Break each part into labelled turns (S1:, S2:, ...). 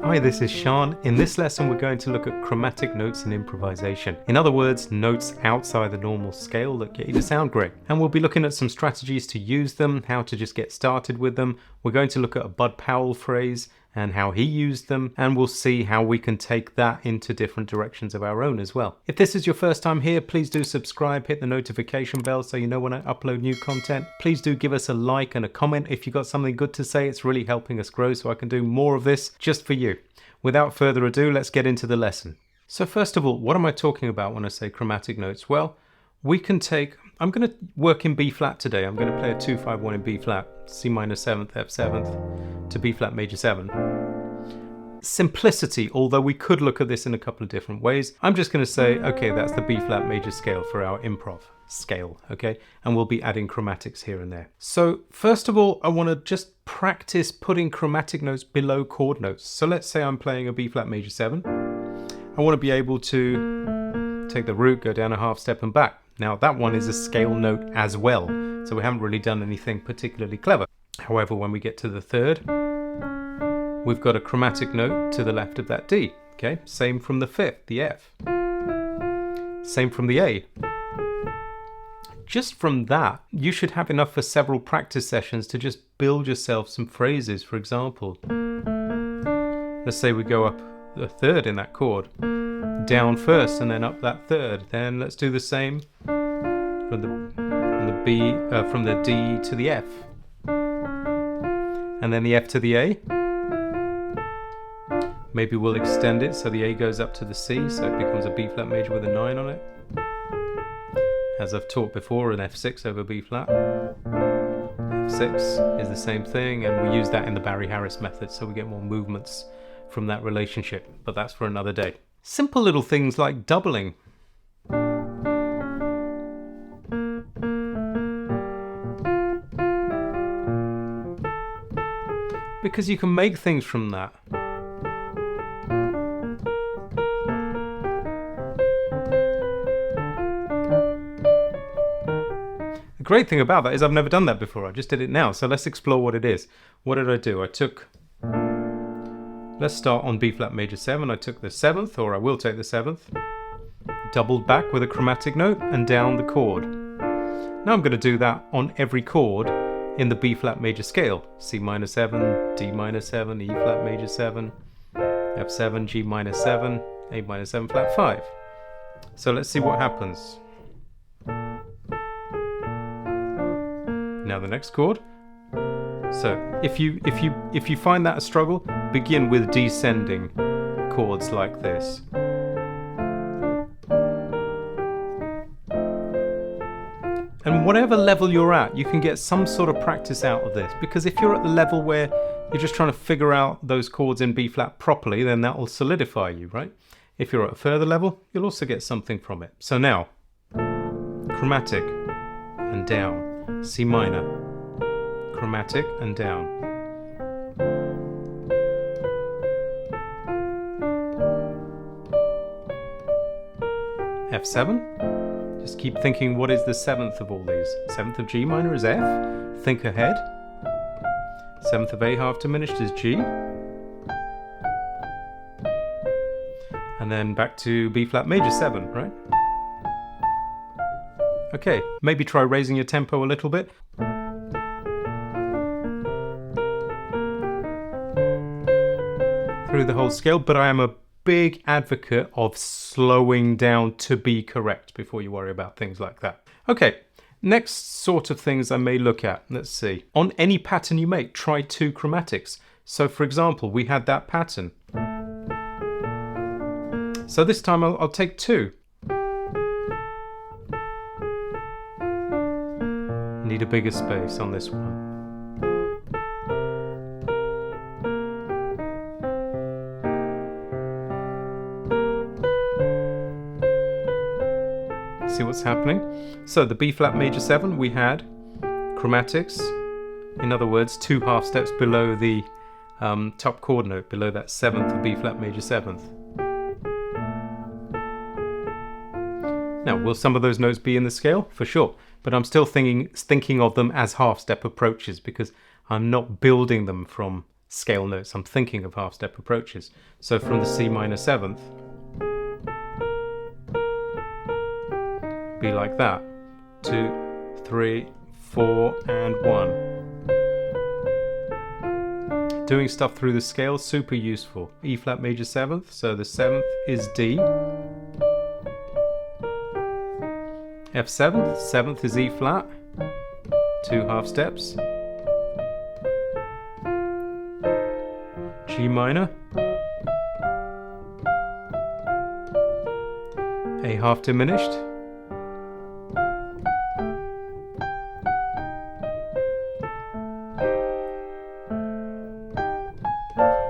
S1: Hi, this is Sean. In this lesson, we're going to look at chromatic notes in improvisation. In other words, notes outside the normal scale that get you to sound great. And we'll be looking at some strategies to use them, how to just get started with them. We're going to look at a Bud Powell phrase and how he used them, and we'll see how we can take that into different directions of our own as well. If this is your first time here, please do subscribe, hit the notification bell so you know when I upload new content. Please do give us a like and a comment if you've got something good to say. It's really helping us grow so I can do more of this just for you. Without further ado, let's get into the lesson. So first of all, what am I talking about when I say chromatic notes? Well, we can take, I'm going to work in B flat today. I'm going to play a 2-5-1 in B flat, C minor 7th, F 7th to B flat major 7. Simplicity, although we could look at this in a couple of different ways. I'm just going to say, okay, that's the B flat major scale for our improv scale, okay? And we'll be adding chromatics here and there. So first of all, I want to just practice putting chromatic notes below chord notes. So let's say I'm playing a B flat major 7. I want to be able to take the root, go down a half step and back. Now that one is a scale note as well, so we haven't really done anything particularly clever. However, when we get to the third, we've got a chromatic note to the left of that D. Okay, same from the fifth, the F. Same from the A. Just from that, you should have enough for several practice sessions to just build yourself some phrases. For example, let's say we go up a third in that chord, down first and then up that third. Then let's do the same from the D to the F, and then the F to the A. Maybe we'll extend it so the A goes up to the C, so it becomes a B flat major with a 9 on it. As I've taught before, an F6 over B flat. F6 is the same thing, and we use that in the Barry Harris method, so we get more movements from that relationship, but that's for another day. Simple little things like doubling. Because you can make things from that. The great thing about that is I've never done that before. I just did it now, so let's explore what it is. What did I do? Let's start on B flat major 7. I took the 7th, or I will take the 7th, doubled back with a chromatic note and down the chord. Now I'm going to do that on every chord in the B flat major scale. C minor 7, D minor 7, E flat major 7, F 7, G minor 7, A minor 7 flat 5. So let's see what happens. Now the next chord. So if you find that a struggle, begin with descending chords like this. And whatever level you're at, you can get some sort of practice out of this, because if you're at the level where you're just trying to figure out those chords in B flat properly, then that will solidify you, right? If you're at a further level, you'll also get something from it. So now, chromatic and down, C minor, chromatic and down. F7. Just keep thinking, what is the 7th of all these? 7th of G minor is F. Think ahead. 7th of A half diminished is G. And then back to B flat major 7, right? Okay, maybe try raising your tempo a little bit. Through the whole scale, but I am a big advocate of slowing down to be correct before you worry about things like that. Okay, next sort of things I may look at. Let's see. On any pattern you make, try 2 chromatics. So for example, we had that pattern. So this time I'll take 2. Need a bigger space on this one. See what's happening? So the B flat major 7, we had chromatics, in other words 2 half steps below the top chord note, below that 7th of B flat major 7th. Now, will some of those notes be in the scale? For sure, but I'm still thinking of them as half step approaches, because I'm not building them from scale notes. I'm thinking of half step approaches. So from the C minor 7th, be like that. 2, 3, 4, and 1. Doing stuff through the scale, super useful. E flat major 7th, so the 7th is D. F 7th, 7th is E flat, 2 half steps. G minor, A half diminished,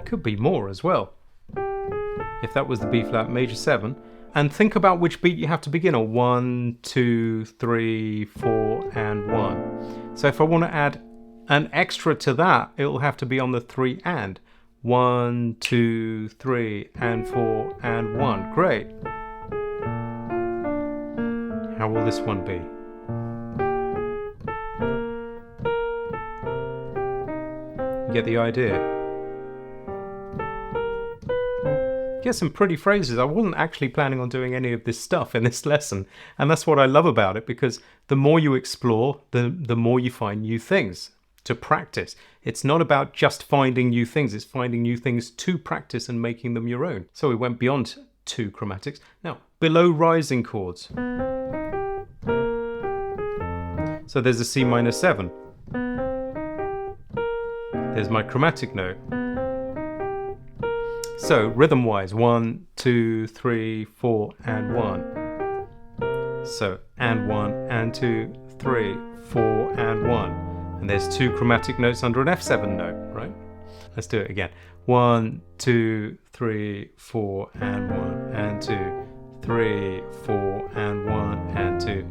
S1: could be more as well, if that was the B flat major 7. And think about which beat you have to begin on. 1, 2, 3, 4, and 1. So if I want to add an extra to that, it'll have to be on the 3 and. 1, 2, 3, and 4, and 1. Great. How will this one be? You get the idea? Get some pretty phrases. I wasn't actually planning on doing any of this stuff in this lesson, and that's what I love about it, because the more you explore, the more you find new things to practice. It's not about just finding new things, it's finding new things to practice and making them your own. So we went beyond 2 chromatics. Now, below rising chords. So there's a C minor 7. There's my chromatic note. So rhythm-wise, 1, 2, 3, 4, and 1. So, and 1, and 2, 3, 4, and 1. And there's 2 chromatic notes under an F7 note, right? Let's do it again. 1, 2, 3, 4, and 1, and 2, 3, 4, and 1, and 2,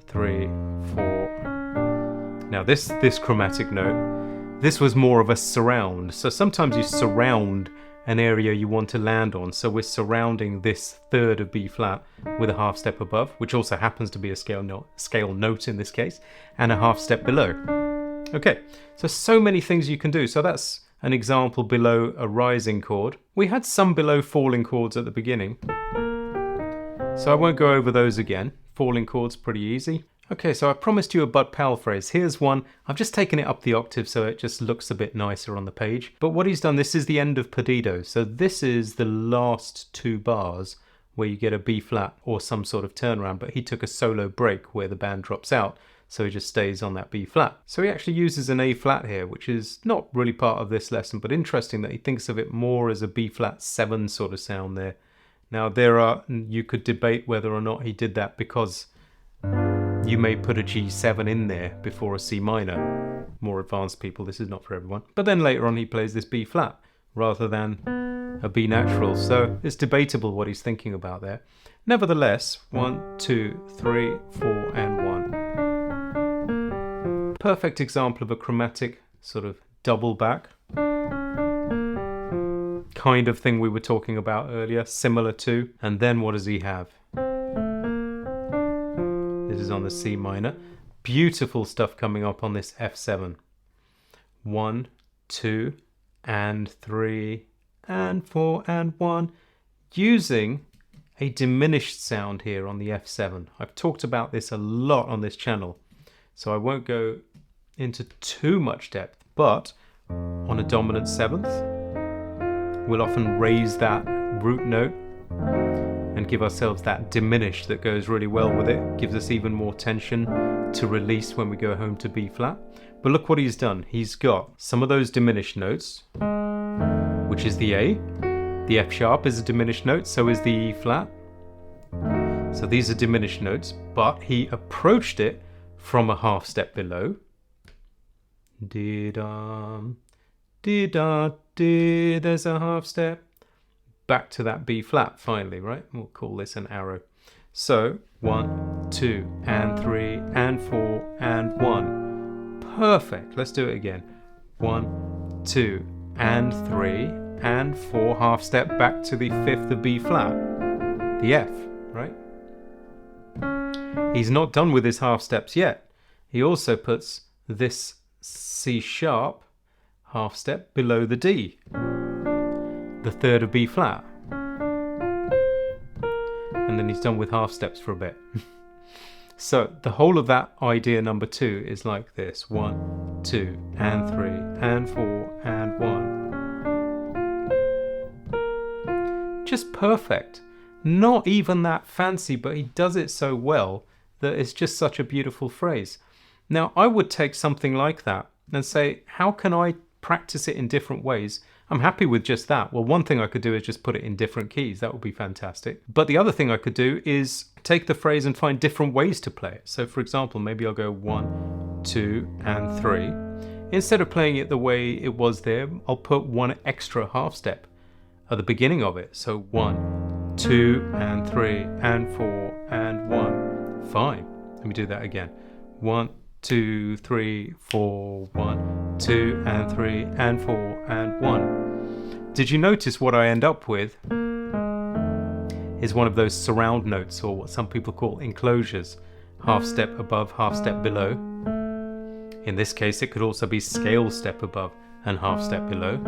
S1: 3, 4. Now this chromatic note, this was more of a surround. So sometimes you surround an area you want to land on. So we're surrounding this third of B flat with a half step above, which also happens to be a scale note in this case, and a half step below. Okay, so many things you can do. So that's an example below a rising chord. We had some below falling chords at the beginning, so I won't go over those again. Falling chords, pretty easy. Okay, so I promised you a Bud Powell phrase. Here's one. I've just taken it up the octave so it just looks a bit nicer on the page. But what he's done, this is the end of Perdido. So this is the last 2 bars where you get a B flat or some sort of turnaround. But he took a solo break where the band drops out, so he just stays on that B flat. So he actually uses an A flat here, which is not really part of this lesson, but interesting that he thinks of it more as a B flat 7 sort of sound there. Now you could debate whether or not he did that because you may put a G7 in there before a C minor. More advanced people, this is not for everyone. But then later on he plays this B flat rather than a B natural, so it's debatable what he's thinking about there. Nevertheless, 1, 2, 3, 4, and 1. Perfect example of a chromatic sort of double back kind of thing we were talking about earlier, similar to. And then what does he have? This is on the C minor. Beautiful stuff coming up on this F7. 1, 2, and 3, and 4, and 1. Using a diminished sound here on the F7. I've talked about this a lot on this channel, so I won't go into too much depth, but on a dominant 7th, we'll often raise that root note and give ourselves that diminished that goes really well with it, gives us even more tension to release when we go home to B flat. But look what he's done. He's got some of those diminished notes, which is the A. The F sharp is a diminished note, so is the E flat. So these are diminished notes, but he approached it from a half step below. Di-da, di-da, di, there's a half step. Back to that B flat finally, right? We'll call this an arrow. So 1, 2, and 3, and 4, and 1. Perfect. Let's do it again. 1, 2, and 3, and 4, half step back to the 5th of B flat, the F, right? He's not done with his half steps yet. He also puts this C sharp half step below the D, the third of B flat, and then he's done with half steps for a bit. So the whole of that idea number 2 is like this: 1, 2, and 3, and 4, and 1. Just perfect. Not even that fancy, but he does it so well that it's just such a beautiful phrase. Now, I would take something like that and say, how can I practice it in different ways? I'm happy with just that. Well, one thing I could do is just put it in different keys. That would be fantastic. But the other thing I could do is take the phrase and find different ways to play it. So for example, maybe I'll go 1, 2, and 3. Instead of playing it the way it was there, I'll put one extra half step at the beginning of it. So 1, 2, and 3, and 4, and 1. Fine. Let me do that again. 1, 2, 3, 4, 1, 2, and 3, and 4, and 1. Did you notice what I end up with is one of those surround notes, or what some people call enclosures. Half step above, half step below. In this case, it could also be scale step above and half step below.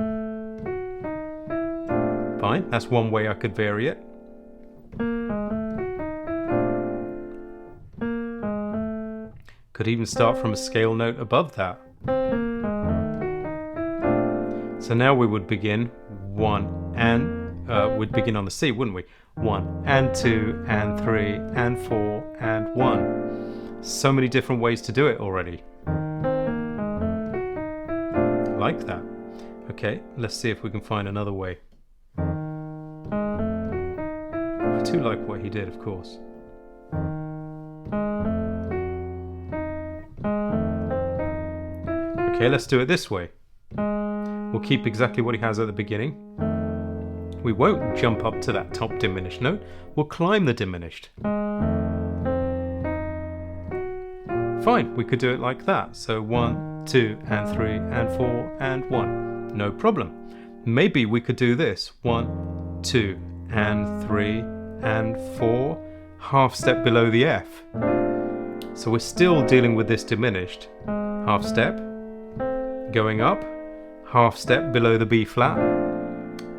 S1: Fine, that's one way I could vary it. Could even start from a scale note above that. So now we would begin 1 and we'd begin on the C, wouldn't we? 1 and 2 and 3 and 4 and 1. So many different ways to do it already. Like that. Okay, let's see if we can find another way. I do like what he did, of course. Okay, let's do it this way. We'll keep exactly what he has at the beginning. We won't jump up to that top diminished note. We'll climb the diminished. Fine, we could do it like that. So 1, 2, and 3, and 4, and 1. No problem. Maybe we could do this. 1, 2, and 3, and 4. Half step below the F. So we're still dealing with this diminished. Half step. Going up, half step below the B flat,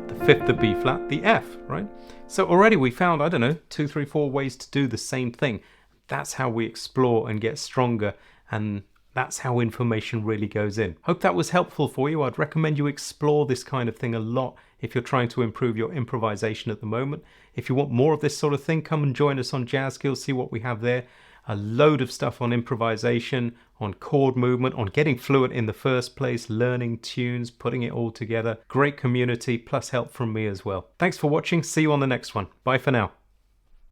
S1: the fifth of B flat, the F, right? So already we found, 2, 3, 4 ways to do the same thing. That's how we explore and get stronger, and that's how information really goes in. Hope that was helpful for you. I'd recommend you explore this kind of thing a lot if you're trying to improve your improvisation at the moment. If you want more of this sort of thing, come and join us on Jazz Skills, see what we have there. A load of stuff on improvisation, on chord movement, on getting fluent in the first place, learning tunes, putting it all together. Great community, plus help from me as well. Thanks for watching. See you on the next one. Bye for now.